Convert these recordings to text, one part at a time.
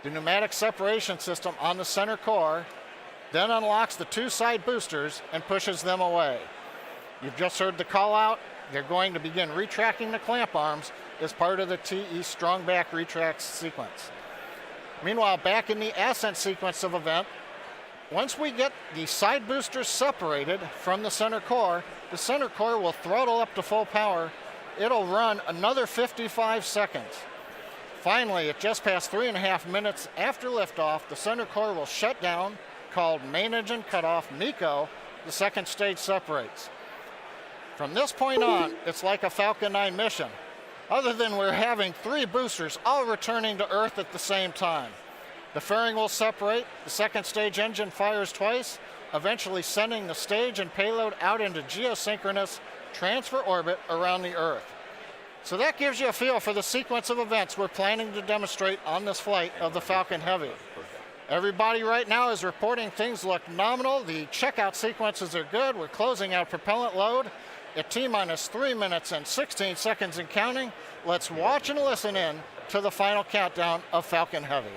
The pneumatic separation system on the center core then unlocks the two side boosters and pushes them away. You've just heard the call out. They're going to begin retracting the clamp arms as part of the TE strong back retract sequence. Meanwhile, back in the ascent sequence of event, once we get the side boosters separated from the center core will throttle up to full power. It'll run another 55 seconds. Finally, at just past 3.5 minutes after liftoff, the center core will shut down, called main engine cutoff, MECO. The second stage separates. From this point on, it's like a Falcon 9 mission, other than we're having 3 boosters all returning to Earth at the same time. The fairing will separate, the second stage engine fires twice, eventually sending the stage and payload out into geosynchronous transfer orbit around the Earth. So that gives you a feel for the sequence of events we're planning to demonstrate on this flight of the Falcon Heavy. Everybody right now is reporting things look nominal. The checkout sequences are good. We're closing out propellant load at T-minus 3 minutes and 16 seconds and counting. Let's watch and listen in to the final countdown of Falcon Heavy.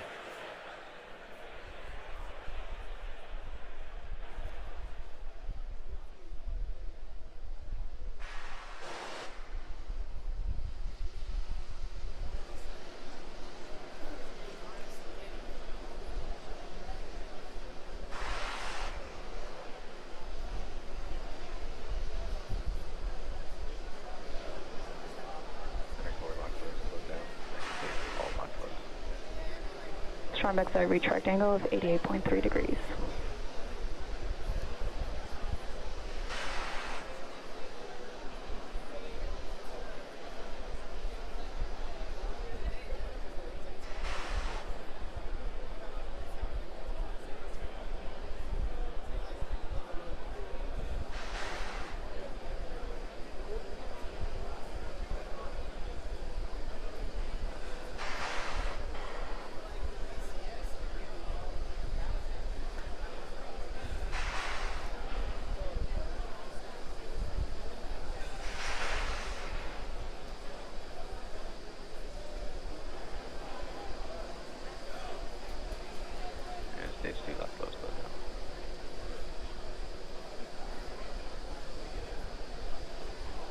Strong backside retract angle of 88.3 degrees.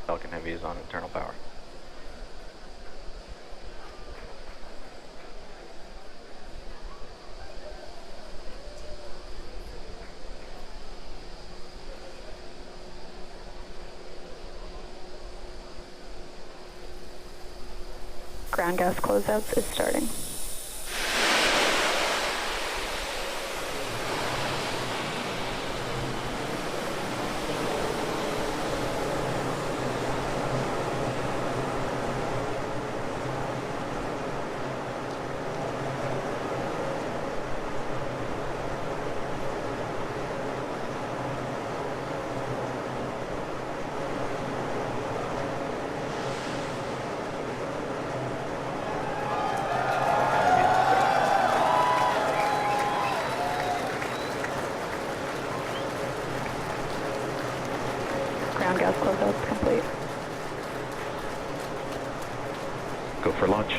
Falcon Heavy is on internal power. Ground gas closeouts is starting. Ground gas closeouts complete. Go for launch.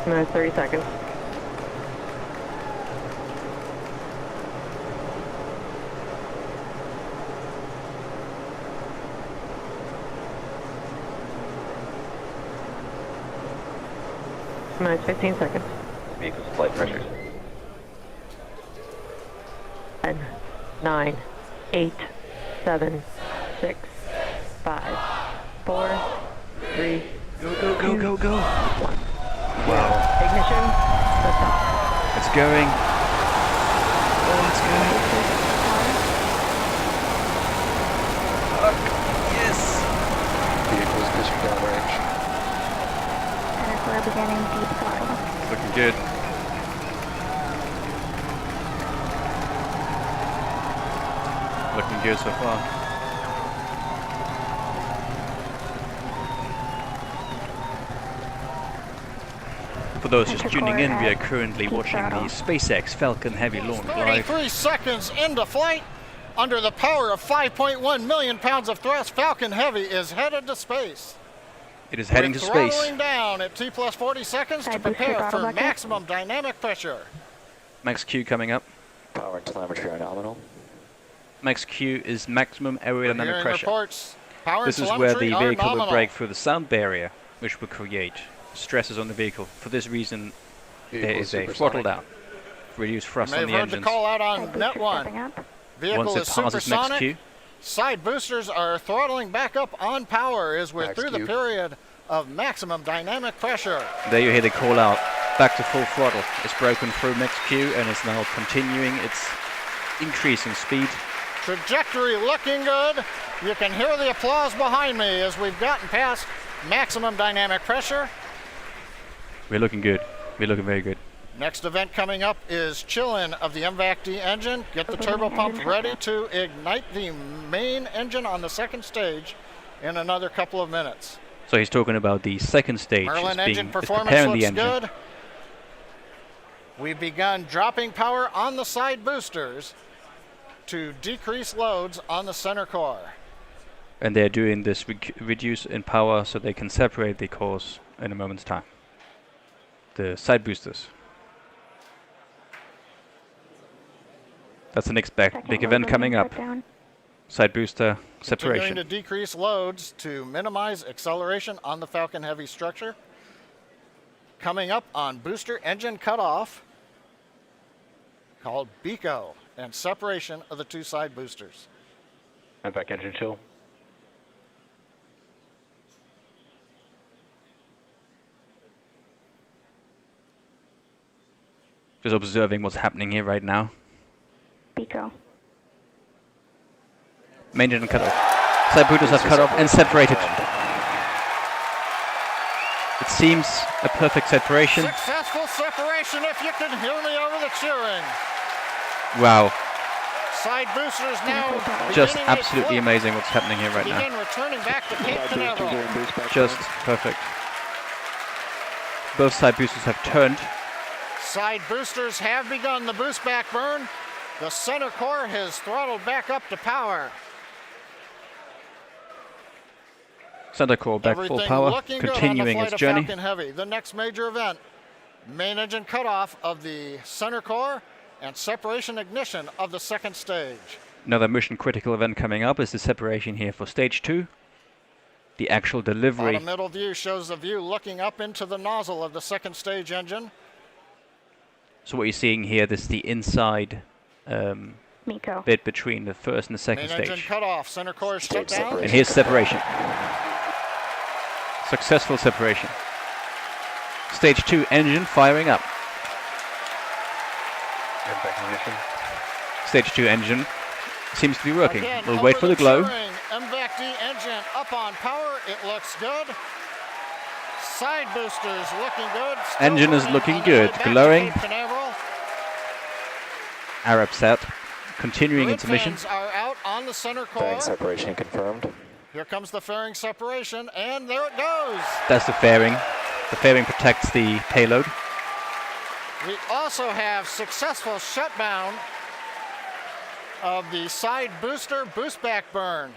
Minutes 30 seconds. Minutes 15 seconds. Vehicle's flight pressures. 10, 9, 8, 7, 6, 5, 4, 3, Go, go, go, go, go. 1. Wow. Ignition, liftoff. It's going. Oh, it's going. Yes. Vehicle's pushing downrange. And we're beginning deep throttle. Looking good. Looking good so far. For those just Center tuning core in, we are at currently deep watching the throttle. SpaceX Falcon Heavy launch live. 33 seconds into flight. Under the power of 5.1 million pounds of thrust, Falcon Heavy is headed to space. It is heading to We're space. throttling down at T plus 40 seconds to Side booster prepare throttle for bucket. maximum dynamic pressure. Max Q coming up. Power and telemetry are nominal. Max Q is maximum We're aerodynamic hearing pressure. reports. Power This and is where telemetry the are vehicle will nominal. break through the sound barrier, which will create stresses on the vehicle. For this reason, there is a throttle down. Reduce You thrust may on have the heard the engines. call out on Side net booster one. stepping up. Vehicle Once it is passes Max supersonic. Q, Side boosters are throttling back up on power as we're Max through the Q. period of maximum dynamic pressure. there you hear the call out. Back to full throttle. It's broken through Max Q and is now continuing its increasing speed. Trajectory looking good. You can hear the applause behind me as we've gotten past maximum dynamic pressure. We're looking good. We're looking very good. Next event coming up is chill-in of the MVAC-D engine. Get the turbo pump ready to ignite the main engine on the second stage in another couple of minutes. So he's talking about the second stage. Merlin It's engine it's performance preparing looks the engine. good. We've begun dropping power on the side boosters to decrease loads on the center core. And they're doing this reduce in power so they can separate the cores in a moment's time. The side boosters. That's the next Second big low event coming balloon up. put down. Side booster Continuing separation. to decrease loads to minimize acceleration on the Falcon Heavy structure. Coming up on booster engine cutoff, called BECO, and separation of the two side boosters. And back engine chill. Just observing what's happening here right now. Pico. Main engine cut off. Side boosters have cut off and separated. It seems a perfect separation. Successful separation if you can hear me over the cheering. Wow. Side boosters now Just beginning a absolutely flip. amazing what's happening here right Begin now. returning back to Cape Canaveral. Just perfect. Both side boosters have turned. Side boosters have begun the boost back burn. The center core has throttled back up to power. Center core back full Everything power, looking good on the continuing flight its of journey. Falcon Heavy. The next major event, main engine cutoff of the center core and separation ignition of the second stage. Another mission critical event coming up is the separation here for stage 2. The actual delivery. Bottom middle view shows the view looking up into the nozzle of the second stage engine. So what you're seeing here, this is the inside Miko. bit between the first and the second Main engine stage. cutoff, center core is shut Stage down. separation. And here's separation. Successful separation. Stage 2 engine firing up. And back ignition. Stage 2 engine seems to be working. Again, We'll wait over for the glow. cheering, MVAC-D engine up on power. It looks good. Side boosters looking good. Still Engine is burning looking on their way good, back to glowing. Cape Canaveral. Arabsat continuing Grid its mission. fins are out on the center core. Fairing separation confirmed. Here comes the fairing separation, and there it goes. That's the fairing. The fairing protects the payload. We also have successful shutdown of the side booster boost back burn.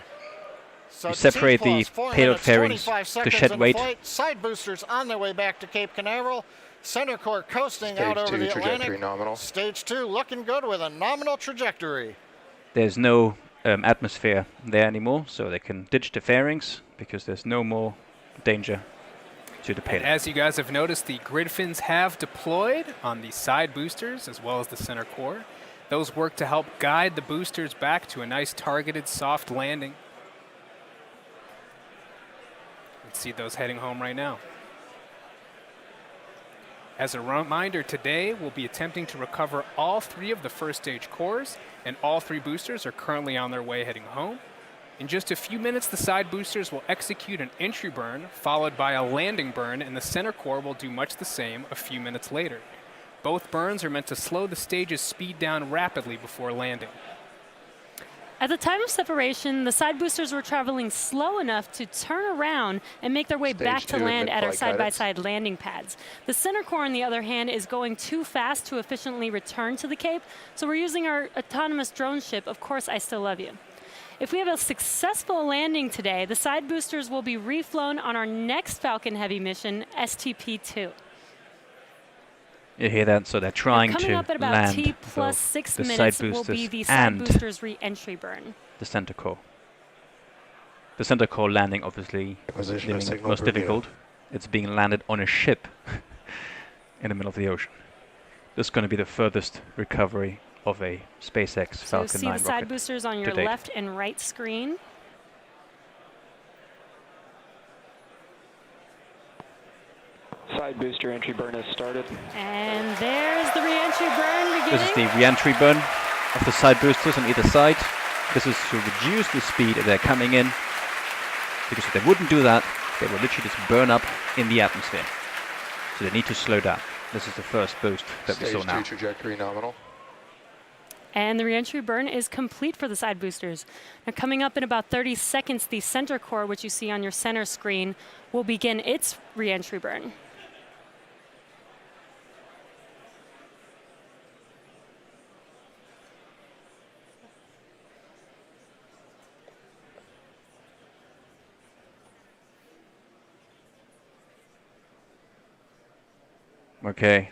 So You separate the payload fairings to shed weight. Flight. Side boosters on their way back to Cape Canaveral. Center core coasting out Stage over 2 the trajectory Atlantic. nominal. Stage 2 looking good with a nominal trajectory. There's no atmosphere there anymore, so they can ditch the fairings because there's no more danger to the And payload. as you guys have noticed, the grid fins have deployed on the side boosters as well as the center core. Those work to help guide the boosters back to a nice targeted soft landing. Let's see those heading home right now. As a reminder, today we'll be attempting to recover all 3 of the first stage cores, and all 3 boosters are currently on their way heading home. In just a few minutes, the side boosters will execute an entry burn, followed by a landing burn, and the center core will do much the same a few minutes later. Both burns are meant to slow the stage's speed down rapidly before landing. At the time of separation, the side boosters were traveling slow enough to turn around and make their way back to land at our side-by-side landing pads. The center core, on the other hand, is going too fast to efficiently return to the Cape, so we're using our autonomous drone ship, Of Course I Still Love You. If we have a successful landing today, the side boosters will be reflown on our next Falcon Heavy mission, STP-2. You hear that? So they're trying Coming to up at about land T plus both 6 the minutes side will be boosters the side and boosters re-entry burn. the center core. The center core landing, obviously, Position of being signal most review. difficult. It's being landed on a ship in the middle of the ocean. This is going to be the furthest recovery of a SpaceX So Falcon see 9 the side rocket. boosters on your date. left and right screen. Side booster entry burn has started. And there's the re-entry burn beginning. This is the re-entry burn of the side boosters on either side. This is to reduce the speed that they're coming in, because if they wouldn't do that, they will literally just burn up in the atmosphere. So they need to slow down. This is the first boost that we saw now. Stage 2 trajectory nominal. And the re-entry burn is complete for the side boosters. Now coming up in about 30 seconds, the center core, which you see on your center screen, will begin its re-entry burn. Okay,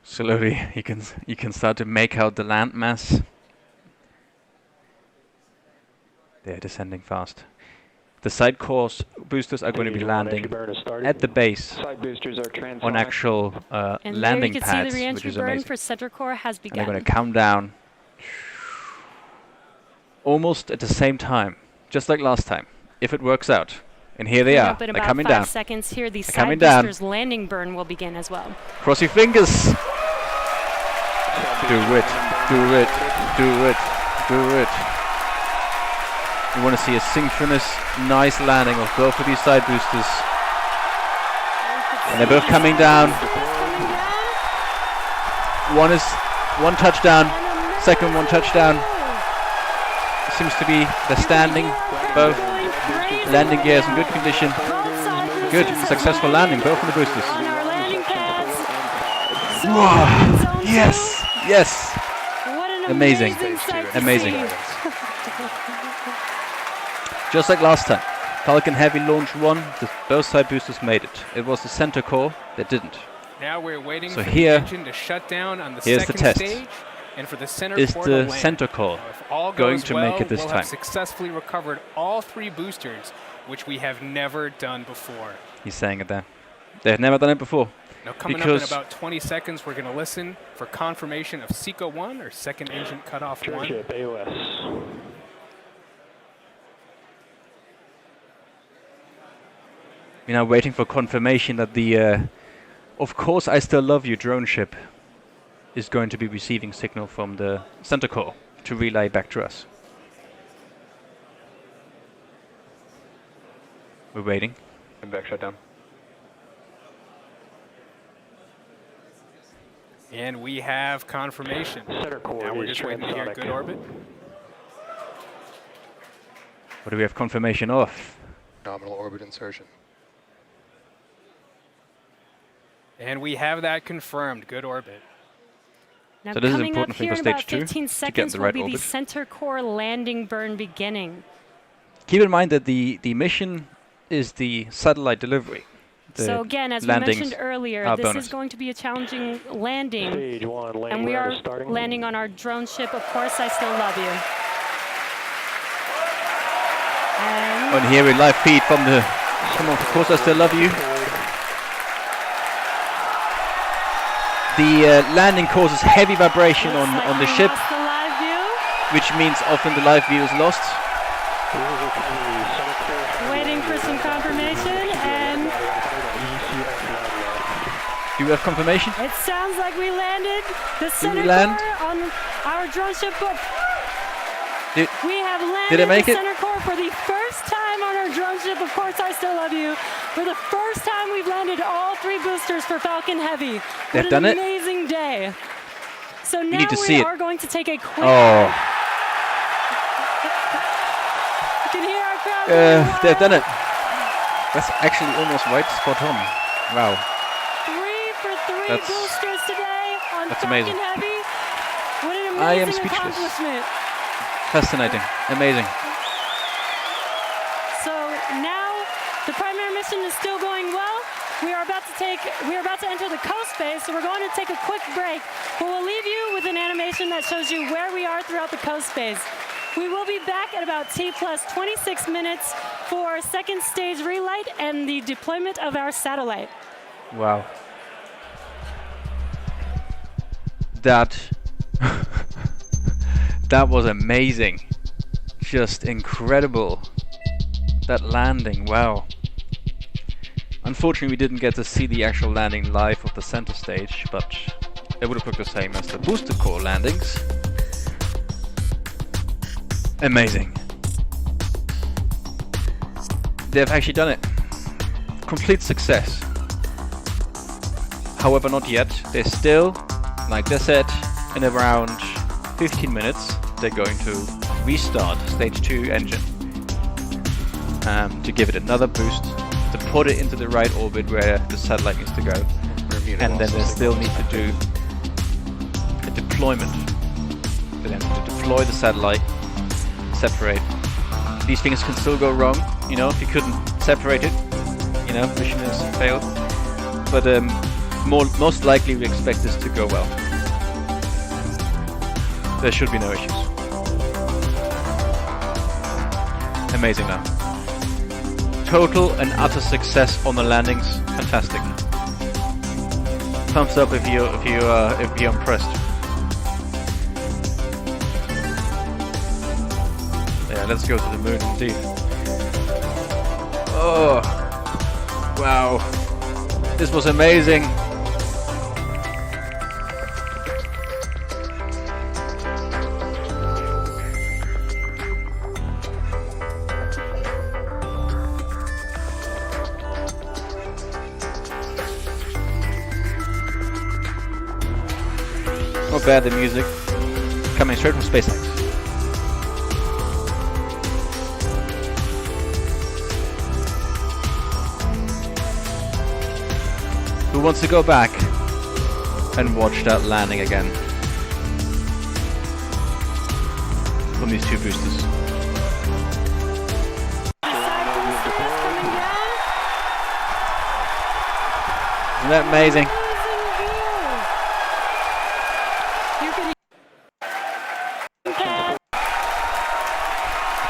slowly you can start to make out the land mass. They're descending fast. The side course boosters are going to be landing at the base Side boosters are on actual And landing there you can pads, see the which re-entry is burn amazing. for center core has And they're begun. going to come down almost at the same time, just like last time, if it works out. And here they Coming are. up in They're about coming 5 down. seconds here, the They're side coming down. boosters landing burn will begin as well. Cross your fingers. Do it. Do it. Do it. Do it. You want to see a synchronous, nice landing of both of these side boosters. And they're both coming down. One touchdown, second one touchdown. Seems to be they're standing, both landing gears in good condition. Good, successful landing, both of the boosters. On our landing pads. Whoa! Yes, yes. What an Amazing. sight to Amazing. see. Just like last time, Falcon Heavy launch 1, both side boosters made it. It was the center core that didn't. Now we're waiting So for here- the engine to shut down on the here's the second test. stage, and for the center Is core to the land. center core Now, if all going goes to well, make it this we'll time? have successfully recovered all 3 boosters, which we have never done before. He's saying it there. They've never done it before. Now coming up in Because- about 20 seconds, we're going to listen for confirmation of SECO 1, or second engine cutoff 1. Ship AOS. We're now waiting for confirmation that the Of Course I Still Love You drone ship is going to be receiving signal from the center core to relay back to us. We're waiting. And back shutdown. And we have confirmation. Center core Now we're is just waiting to hear transonic. good orbit. What do we have confirmation of? Nominal orbit insertion. And we have that confirmed. Good orbit. Now So this is coming important up thing here for in stage about 2, 15 to get seconds the will right be orbit. the center core landing burn beginning. Keep in mind that the mission is the satellite delivery. The So again, as we landings mentioned earlier, are this bonus. is going to be a challenging landing. Stage 1 landing And we radar are starting. landing on our drone ship, Of Course I Still Love You. And On here, a live feed from the. Come on, Of Course I Still Love You. The landing causes heavy vibration looks like on the we ship, lost the live view. which means often the live view is lost. Waiting for some confirmation, and Do we have confirmation? it sounds like we landed the center land? core on our drone ship. But Did- we have landed Did it make the it? center core for the first time on our drone ship. Of Course I Still Love You. For the first time, we've landed all 3 boosters for Falcon Heavy. They've What done an it? amazing day. So now need to we see it. are going to take a quick Oh, They've done it. That's actually almost right, spot on. Wow. 3 for 3 That's- boosters today on that's Falcon amazing. Heavy. What an I am amazing speechless. accomplishment. Fascinating. Amazing. So now the primary mission is still going well. We are about to enter the coast phase, so we're going to take a quick break. But we'll leave you with an animation that shows you where we are throughout the coast phase. We will be back at about T plus 26 minutes for second stage relight and the deployment of our satellite. Wow. That that was amazing. Just incredible. That landing, wow. Unfortunately, we didn't get to see the actual landing live of the center stage, but it would have looked the same as the booster core landings. Amazing. They've actually done it. Complete success. However, not yet. They're still, like they said, in around 15 minutes, they're going to restart stage 2 engine to give it another boost, to put it into the right orbit where the satellite needs to go. Bermuda And then also they still signals need to active. do a deployment for them to deploy the satellite, separate. These things can still go wrong, you know, if you couldn't separate it, you know, mission is failed. But most likely we expect this to go well. There should be no issues. Amazing now. Total and utter success on the landings. Fantastic. Thumbs up if you're impressed. Yeah, let's go to the moon indeed. Oh, wow. This was amazing. Not bad, the music. Coming straight from SpaceX. Who wants to go back and watch that landing again? From these two boosters. Isn't that amazing?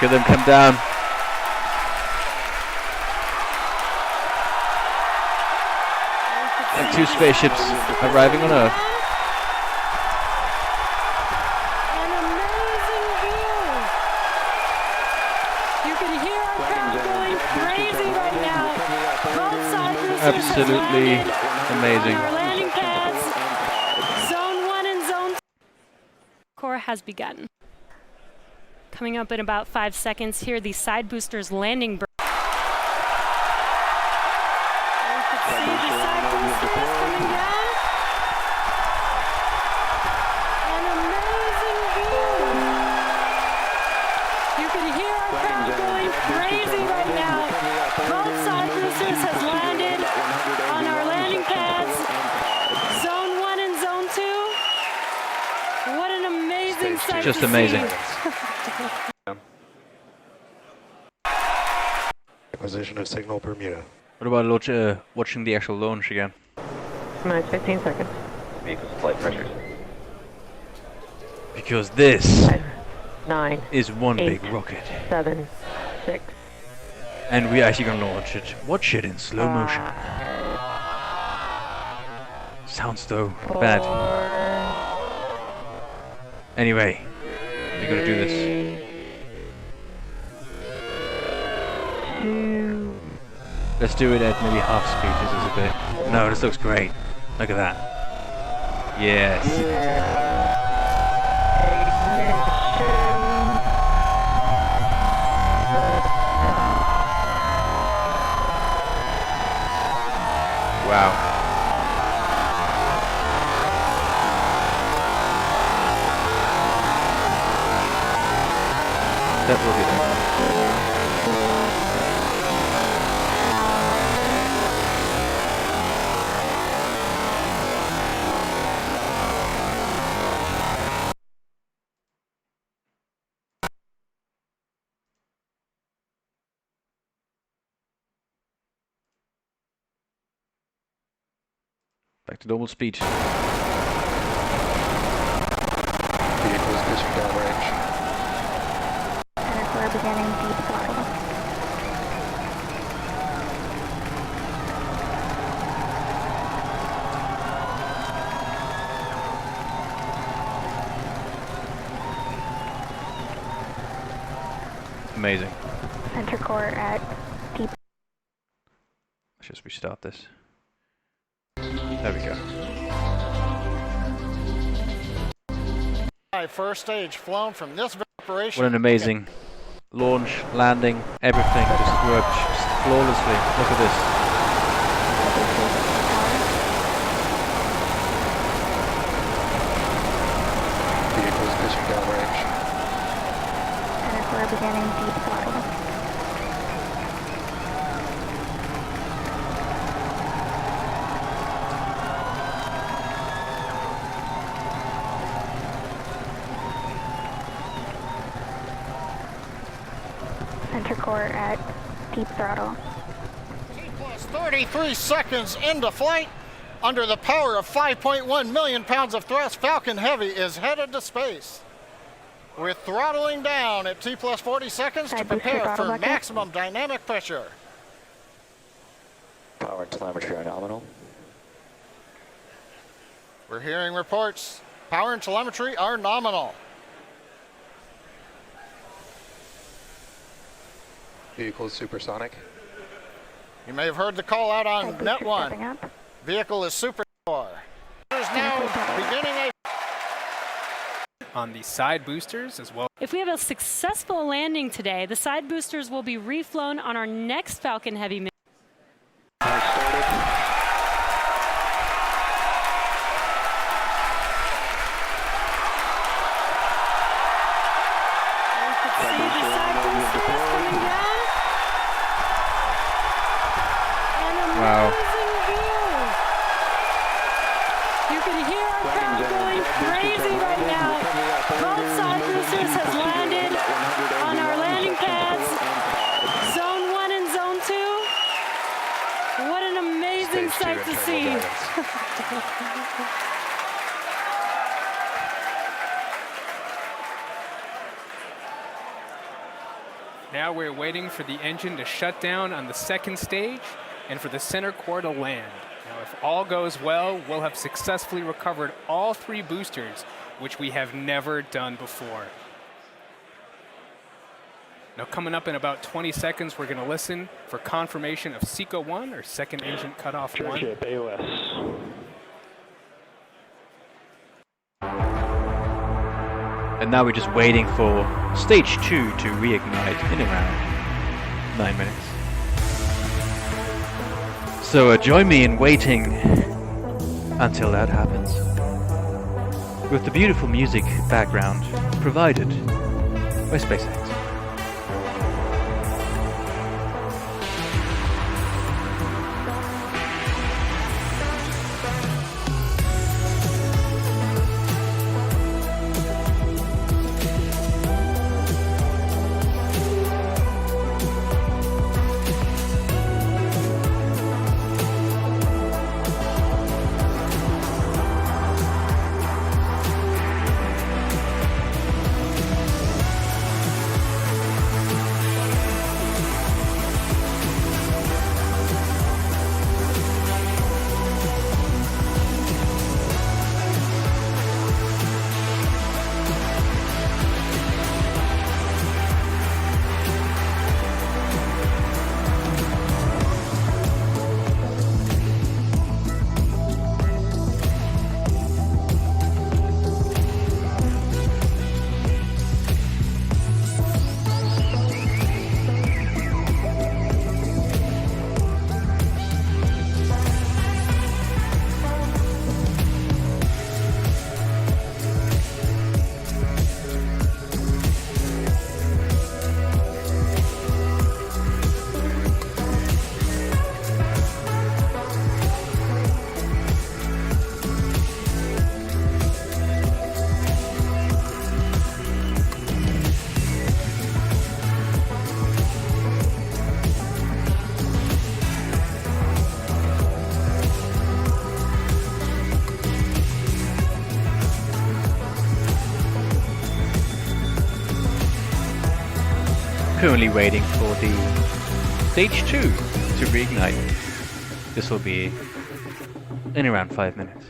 Look at them come down. And two spaceships arriving on Earth. An amazing view. You can hear our crowd going crazy right now. Both side boosters have Absolutely landed amazing. on our landing pads. Zone 1 and Zone 2. Core has begun. Coming up in about 5 seconds, here the side boosters landing. Just amazing. Acquisition of signal Bermuda. What about watching the actual launch again? Minus 15 seconds. Vehicles flight pressures. Because this 9, is one 8, big rocket. 7, 6. And we're actually gonna launch it. Watch it in slow motion. Sounds so bad. Anyway, we're gonna do this. 2. Let's do it at maybe half speed. This is a bit. No, this looks great. Look at that. Yes. Wow. That will be done. Back to normal speed. Vehicles pitching downrange. Center core beginning deep throttle. Amazing. Center core at deep. Let's just restart this. There we go. First stage flown from this operation. What an amazing launch, landing, everything just worked just flawlessly. Look at this. Vehicles pitching downrange. Center core beginning deep throttle. Center core at deep throttle. Plus 33 seconds into flight. Under the power of 5.1 million pounds of thrust, Falcon Heavy is headed to space. We're throttling down at T plus 40 seconds to Side booster prepare throttle for bucket. maximum dynamic pressure. Power and telemetry are nominal. We're hearing reports. Power and telemetry are nominal. Vehicles supersonic. You may have heard the call out Side on booster net stepping one. up. Vehicle is super. Is now beginning a On the side boosters as well. If we have a successful landing today, the side boosters will be reflown on our next Falcon Heavy mission. You can see the side boosters coming down. An Wow. amazing view. You can hear our crowd going crazy right now. Both side boosters has landed on our landing pads. Zone 1 and Zone 2. What an amazing Stage 2 sight to internal see. guidance. Now we're waiting for the engine to shut down on the second stage and for the center core to land. Now, if all goes well, we'll have successfully recovered all three boosters, which we have never done before. Now, coming up in about 20 seconds, we're going to listen for confirmation of SECO 1, or second engine cutoff 1. AOS. And now we're just waiting for stage 2 to reignite in around 9 minutes. So join me in waiting until that happens. With the beautiful music background provided by SpaceX. currently waiting for the stage 2 to reignite. This will be in around 5 minutes.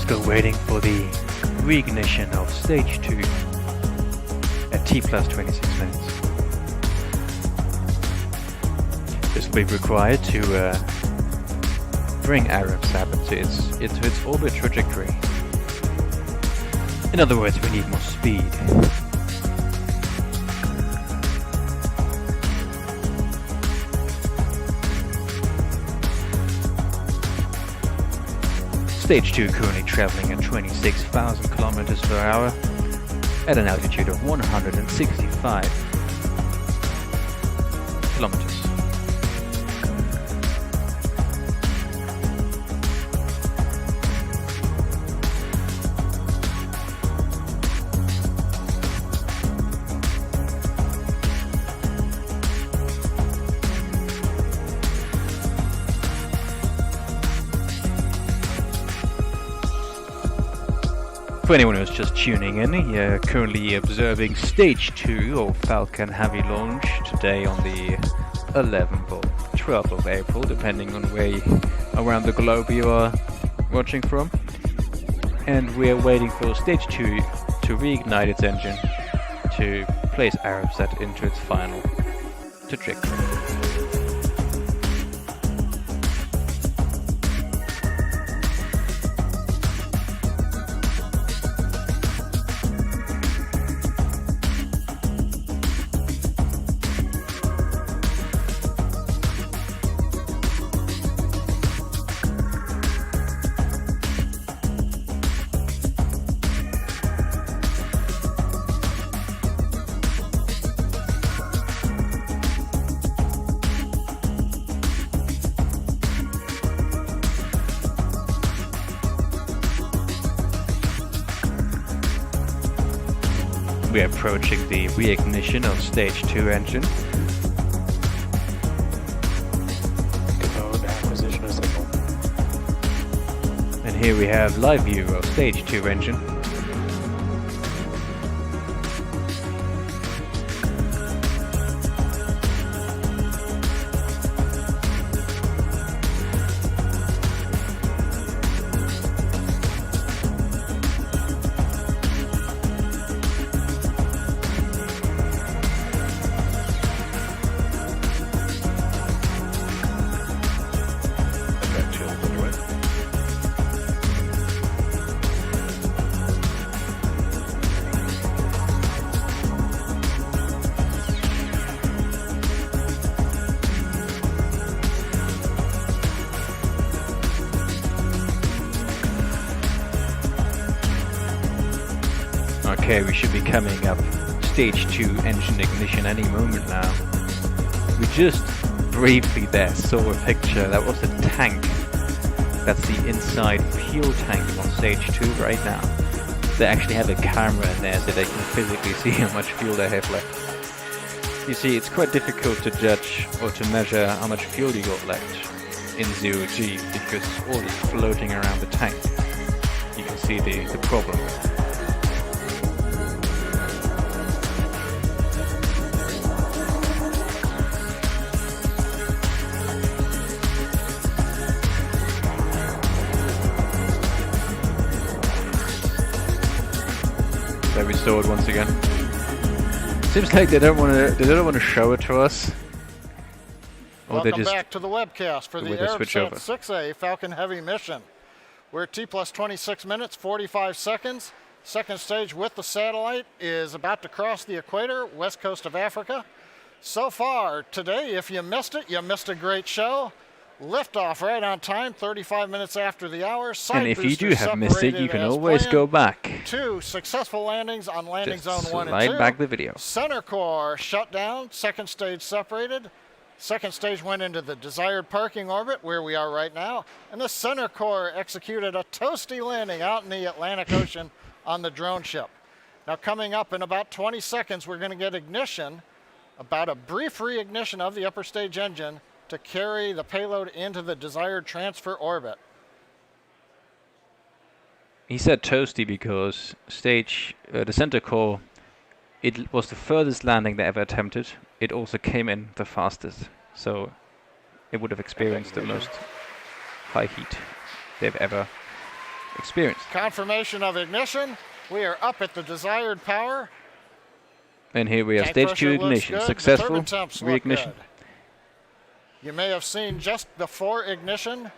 Still waiting for the reignition of stage 2 at T plus 26 minutes. This will be required to bring Arabsat into its orbit trajectory. In other words, we need more speed. Stage 2 currently traveling at 26,000 kilometers per hour at an altitude of 165 kilometers. For anyone who's just tuning in, you're currently observing stage 2 of Falcon Heavy launch today on the 11th or 12th of April, depending on where around the globe you are watching from. And we're waiting for stage 2 to reignite its engine to place Arabsat into its final trajectory. We're approaching the reignition of stage 2 engine. Code acquisition of signal. And here we have live view of stage 2 engine. Okay, we should be coming up. Stage 2 engine ignition any moment now. We just briefly there saw a picture. That was a tank. That's the inside fuel tank on stage 2 right now. They actually have a camera in there so they can physically see how much fuel they have left. You see, it's quite difficult to judge or to measure how much fuel you got left in 0G because all is floating around the tank. You can see the problem. There we saw it once again. Seems like they don't want to show it to us. Or Welcome they just back to the webcast for the Arabsat 6A Falcon Heavy mission. We're at T plus 26 minutes, 45 seconds. Second stage with the satellite is about to cross the equator, west coast of Africa. So far today, if you missed it, you missed a great show. Liftoff right on time, 35 minutes after the hour. Side and if you do boosters have missed it, you separated can as always planned. go back. 2 successful landings on landing Just zone 1 slide and 2. back the video. Center core shut down, second stage separated. Second stage went into the desired parking orbit where we are right now. And the center core executed a toasty landing out in the Atlantic Ocean on the drone ship. Now coming up in about 20 seconds, we're going to get ignition, about a brief reignition of the upper stage engine to carry the payload into the desired transfer orbit. He said toasty because the center core, it was the furthest landing they ever attempted. It also came in the fastest, so it would have experienced the most high heat they've ever experienced. Confirmation of ignition. We are up at the desired power. And here we have Tank stage pressure 2 looks ignition, good. The successful turbine temps look reignition. good. You may have seen just before ignition,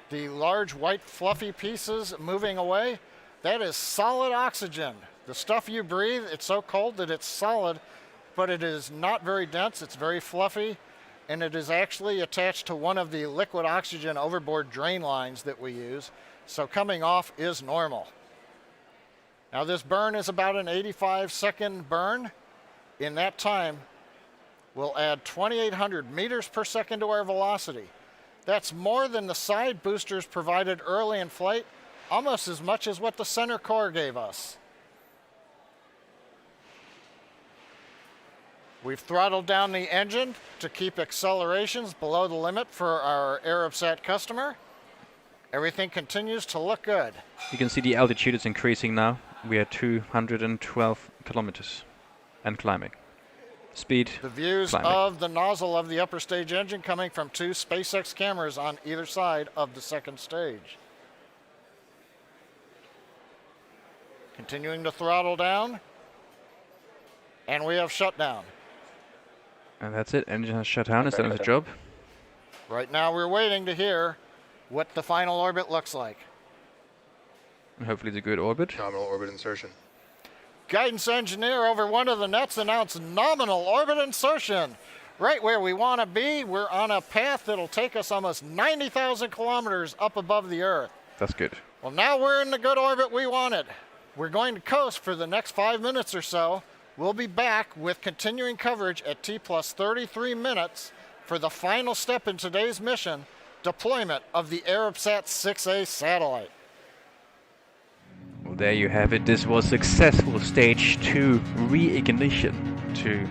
the large white fluffy pieces moving away. That is solid oxygen. The stuff you breathe, it's so cold that it's solid, but it is not very dense, it's very fluffy, and it is actually attached to one of the liquid oxygen overboard drain lines that we use, so coming off is normal. Now this burn is about an 85-second burn. In that time, we'll add 2,800 meters per second to our velocity. That's more than the side boosters provided early in flight, almost as much as what the center core gave us. We've throttled down the engine to keep accelerations below the limit for our Arabsat customer. Everything continues to look good. You can see the altitude is increasing now. We are 212 kilometers and climbing. Speed, The views climbing. of the nozzle of the upper stage engine coming from 2 SpaceX cameras on either side of the second stage. Continuing to throttle down, and we have shut down. And that's it, engine has shut down, it's done its job. Right now we're waiting to hear what the final orbit looks like. And hopefully it's a good orbit. Nominal orbit insertion. Guidance engineer over one of the nets announced nominal orbit insertion. Right where we want to be, we're on a path that'll take us almost 90,000 kilometers up above the Earth. That's good. Well, now we're in the good orbit we wanted. We're going to coast for the next 5 minutes or so. We'll be back with continuing coverage at T plus 33 minutes for the final step in today's mission, deployment of the Arabsat 6A satellite. Well, there you have it. This was successful stage 2 reignition to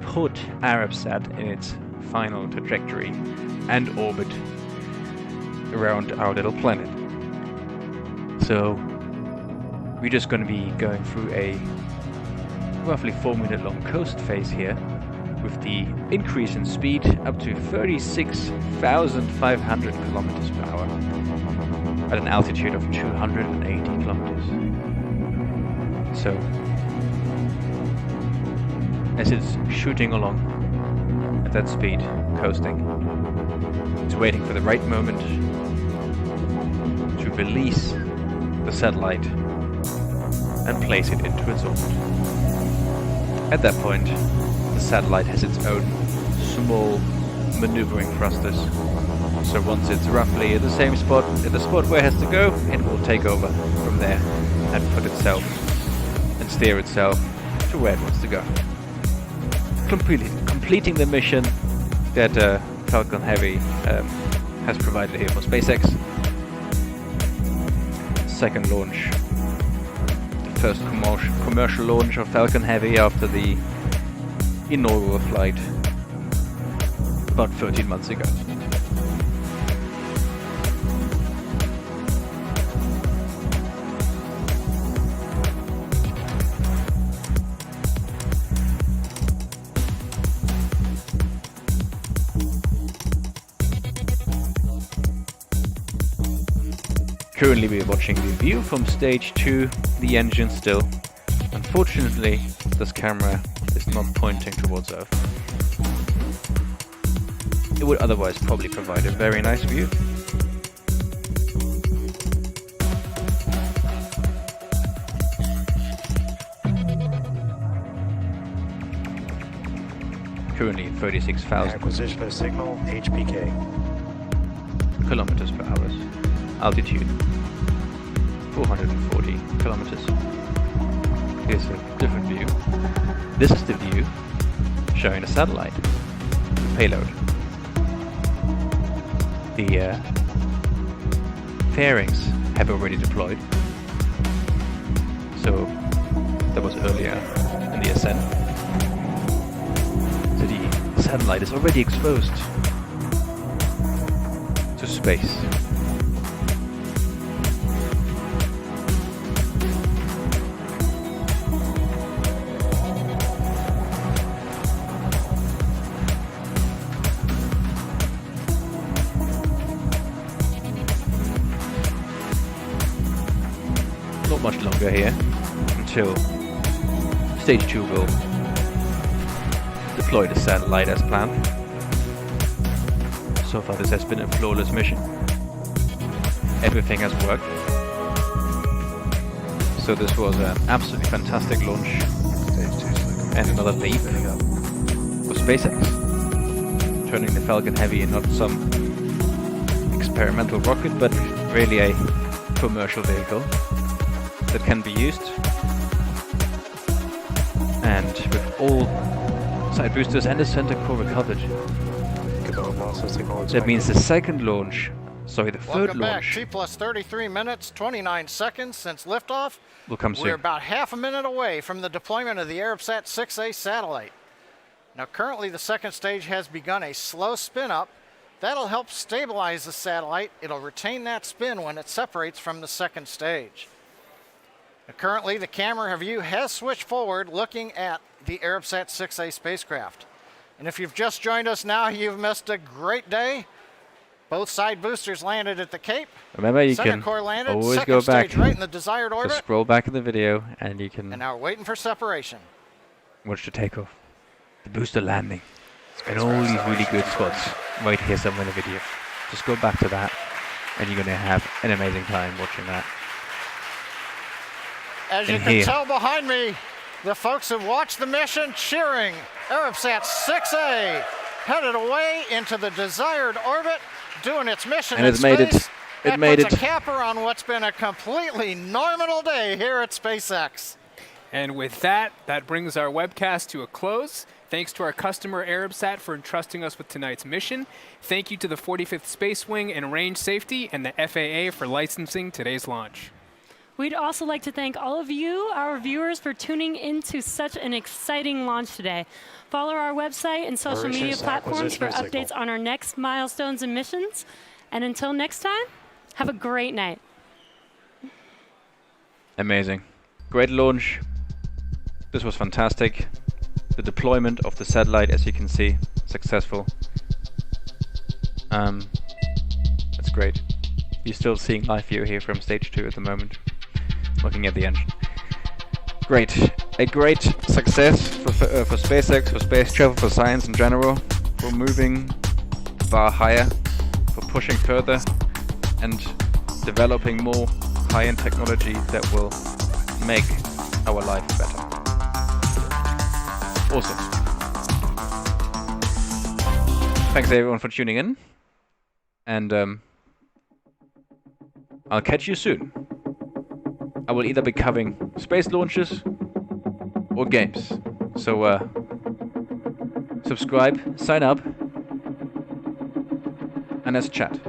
put Arabsat in its final trajectory and orbit around our little planet. So we're just going to be going through a roughly 4-minute long coast phase here with the increase in speed up to 36,500 kilometers per hour at an altitude of 280 kilometers. So as it's shooting along at that speed, coasting, it's waiting for the right moment to release the satellite and place it into its orbit. At that point, the satellite has its own small maneuvering thrusters. So once it's roughly at the same spot, at the spot where it has to go, it will take over from there and put itself and steer itself to where it wants to go. Completing the mission that Falcon Heavy has provided here for SpaceX. Second launch. The first commercial launch of Falcon Heavy after the inaugural flight about 13 months ago. Currently we are watching the view from stage 2, the engine still. Unfortunately, this camera is not pointing towards Earth. It would otherwise probably provide a very nice view. Currently 36,000 acquisition of signal HPK. kilometers per hour. Altitude 440 kilometers. Here's a different view. This is the view showing the satellite, the payload. The fairings have already deployed. So that was earlier in the ascent. So the satellite is already exposed to space. Not much longer here until stage 2 will deploy the satellite as planned. So far this has been a flawless mission. Everything has worked. So this was an absolutely fantastic launch and another leap for SpaceX, turning the Falcon Heavy in not some experimental rocket but really a commercial vehicle that can be used, and with all side boosters and the center core recovered. That means the second launch, sorry, the third launch. Welcome back. T plus 33 minutes, 29 seconds since liftoff. Will come soon. We're about half a minute away from the deployment of the Arabsat 6A satellite. Now currently the second stage has begun a slow spin up. That'll help stabilize the satellite. It'll retain that spin when it separates from the second stage. Currently, the camera view has switched forward looking at the Arabsat 6A spacecraft. And if you've just joined us now, you've missed a great day. Both side boosters landed at the Cape. Remember, you Center can core landed, always second go back, stage right in the desired orbit. just scroll back in the video and you can And now we're waiting for separation. watch the takeoff, the booster landing, and all these really good spots right here somewhere in the video. Just go back to that and you're going to have an amazing time watching that. As you can tell behind me, the folks who watched the mission cheering. Arabsat 6A headed away into the desired orbit, doing its mission And in it's made it. space. It made puts it. a capper on what's been a completely normal day here at SpaceX. And with that, that brings our webcast to a close. Thanks to our customer Arabsat for entrusting us with tonight's mission. Thank you to the 45th Space Wing and Range Safety and the FAA for licensing today's launch. We'd also like to thank all of you, our viewers, for tuning into such an exciting launch today. Follow our website and social media platforms for updates on our next milestones and missions. And until next time, have a great night. Amazing. Great launch. This was fantastic. The deployment of the satellite, as you can see, successful. That's great. You're still seeing live view here from stage 2 at the moment. Looking at the engine. Great. A great success for SpaceX, for space travel, for science in general, for moving the bar higher, for pushing further and developing more high-end technology that will make our life better. Awesome. Thanks everyone for tuning in, and I'll catch you soon. I will either be covering space launches or games. So subscribe, sign up, and let's chat.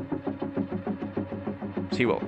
See you all.